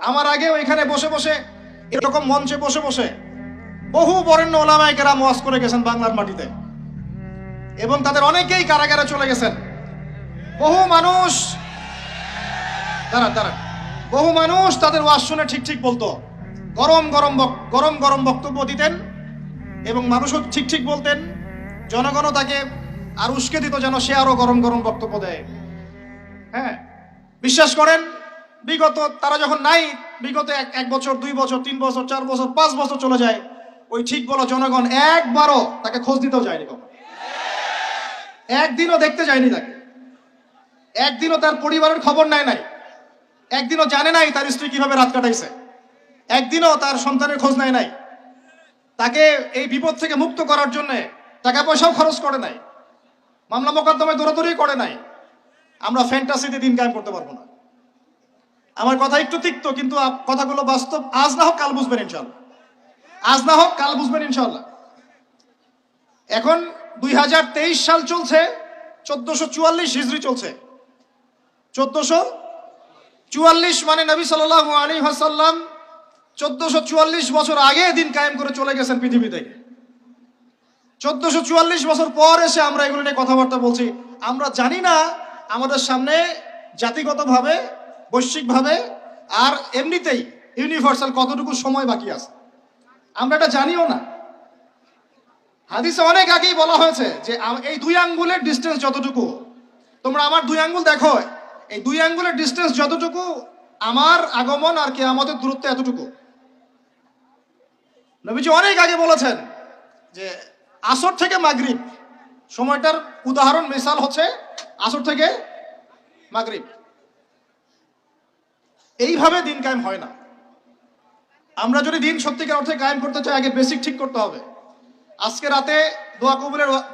আমার আগেও এখানে বসে বসে, এরকম মঞ্চে বসে বসে বহু বরেণ্য ওলামায়ে কেরাম ওয়াজ করে গেছেন বাংলার মাটিতে, এবং তাদের অনেকেই কারাগারে চলে গেছেন। বহু মানুষ বহু মানুষ তাদের ওয়াজ শুনে ঠিক ঠিক বলতো, গরম গরম বক্তব্য দিতেন, এবং মানুষও ঠিক ঠিক বলতেন। জনগণও তাকে আর উস্কে দিত যেন সে আরো গরম বক্তব্য দেয়। হ্যাঁ, বিশ্বাস করেন, বিগত তারা যখন নাই, বিগত এক বছর, 2 বছর, 3 বছর, 4 বছর, 5 বছর চলে যায়, ওই ঠিক বলো জনগণ একবারও তাকে খোঁজ দিতেও যায়নি, একদিনও দেখতে যায়নি তাকে, একদিনও তার পরিবারের খবর নেয় নাই, একদিনও জানে নাই তার স্ত্রী কিভাবে রাত কাটাইছে, একদিনও তার সন্তানের খোঁজ নেয় নাই, তাকে এই বিপদ থেকে মুক্ত করার জন্য টাকা পয়সাও খরচ করে নাই, মামলা মোকদ্দমায় দৌড়াদৌড়ি করে নাই। আমরা ফ্যান্টাসিতে দিন কায়েম করতে পারবো না। আমার কথা একটু তিক্ত, কিন্তু কথাগুলো বাস্তব। আজ না হোক কাল বুঝবেন ইনশাল্লাহ, আজ না হোক কাল বুঝবেন ইনশাল্লাহ। এখন 2023 সাল চলছে, 1444 হিজরি চলছে। 1444 মানে নবী সাল্লাল্লাহু আলাইহি ওয়াসাল্লাম 1444 বছর আগে দিন কায়েম করে চলে গেছেন পৃথিবী থেকে। 1444 বছর পর এসে আমরা এগুলো নিয়ে কথাবার্তা বলছি। আমরা জানি না আমাদের সামনে জাতিগতভাবে, বৈশ্বিকভাবে আর এমনিতেই ইউনিভার্সাল কতটুকু সময় বাকি আছে, আমরা এটা জানিও না। হাদিসে অনেক আগেই বলা হয়েছে যে এই 2 আঙ্গুলের ডিস্টেন্স যতটুকু, তোমরা আমার 2 আঙ্গুল দেখো, এই 2 আঙ্গুলের ডিস্টেন্স যতটুকু, আমার আগমন আর কিয়ামতের দূরত্ব এতটুকু। নবীজি অনেক আগে বলেছেন যে আসর থেকে মাগরিব, সময়টার উদাহরণ মিসাল হচ্ছে আসর থেকে মাগরিব। এইভাবে দিন কায়েম হয় না। আমরা যদি দিন সত্যিকার অর্থে কায়েম করতে চাই, আগে বেসিক ঠিক করতে হবে। আজকে রাতে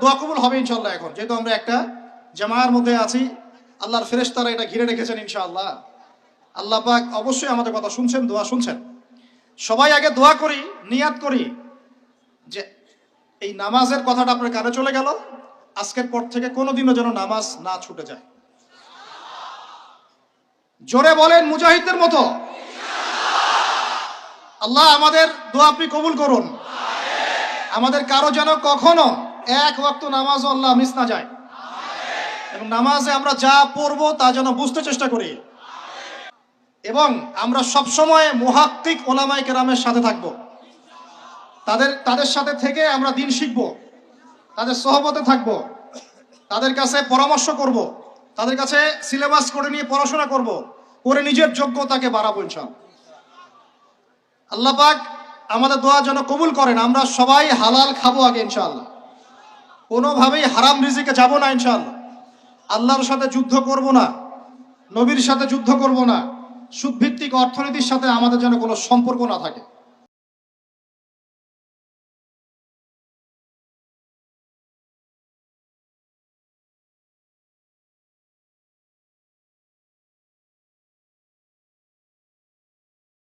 দোয়া কবুল হবে ইনশাআল্লাহ। এখন যেহেতু আমরা একটা জামায়ার মধ্যে আছি, আল্লাহর ফেরেশতারা এটা ঘিরে রেখেছেন ইনশাআল্লাহ। আল্লাহ পাক অবশ্যই আমাদের কথা শুনছেন, দোয়া শুনছেন। সবাই আগে দোয়া করি, নিয়াত করি যে এই নামাজের কথাটা আপনার কানে চলে গেল, আজকের পর থেকে কোনোদিনও যেন নামাজ না ছুটে যায়। জোরে বলেন মুজাহিদদের মতো। আল্লাহ আমাদের দোয়া আপনি কবুল করুন। আমাদের কারো যেন কখনো এক ওয়াক্ত নামাজও আল্লাহ মিস না যায়, এবং নামাজে আমরা যা পড়বো তা যেন বুঝতে চেষ্টা করি, এবং আমরা সবসময় মুহাক্কিক ওলামায়ে কেরামের সাথে থাকবো। তাদের সাথে থেকে আমরা দিন শিখবো, তাদের সোহবতে থাকবো, তাদের কাছে পরামর্শ করব, তাদের কাছে সিলেবাস করে নিয়ে পড়াশোনা করব, করে নিজের যোগ্যতাকে বাড়াবো ইনশাআল্লাহ। আল্লাহ পাক আমাদের দোয়া যেন কবুল করেন। আমরা সবাই হালাল খাবো আগে ইনশাআল্লাহ, কোনোভাবেই হারাম রিজিকে যাব না ইনশাআল্লাহ। আল্লাহর সাথে যুদ্ধ করব না, নবীর সাথে যুদ্ধ করব না, সুদভিত্তিক অর্থনীতির সাথে আমাদের যেন কোনো সম্পর্ক না থাকে।